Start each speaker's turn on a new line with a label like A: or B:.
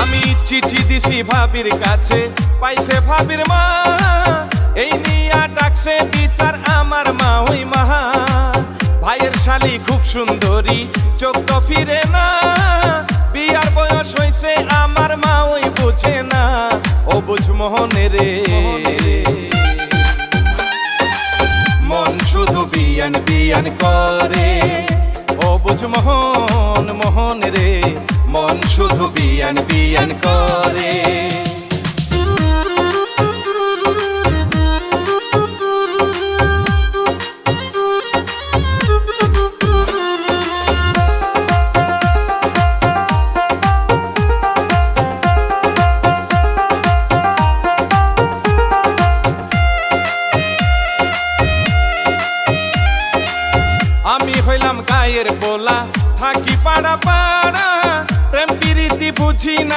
A: আমি চিঠি দিছি ভাবির কাছে, পাইছে ভাবির মা, এই নিয়া ডাকছে বিচার আমার মা ওই মাহা। ভাইয়ের শালি খুব সুন্দরী, চোখ তো ফিরে না, বিয়ার বয়স হইছে আমার মা ওই বুঝে না, ও বুঝ মোহনে রে। মন শুধু বিয়ান বিয়ান করে, ও বুঝ মোহন মোহন রে, মন শুধু বিয়ান বিয়ান করে। আমি হইলাম গায়ের পোলা, থাকি পাড়া পাড়া, প্রেম প্রীতি বুঝি না।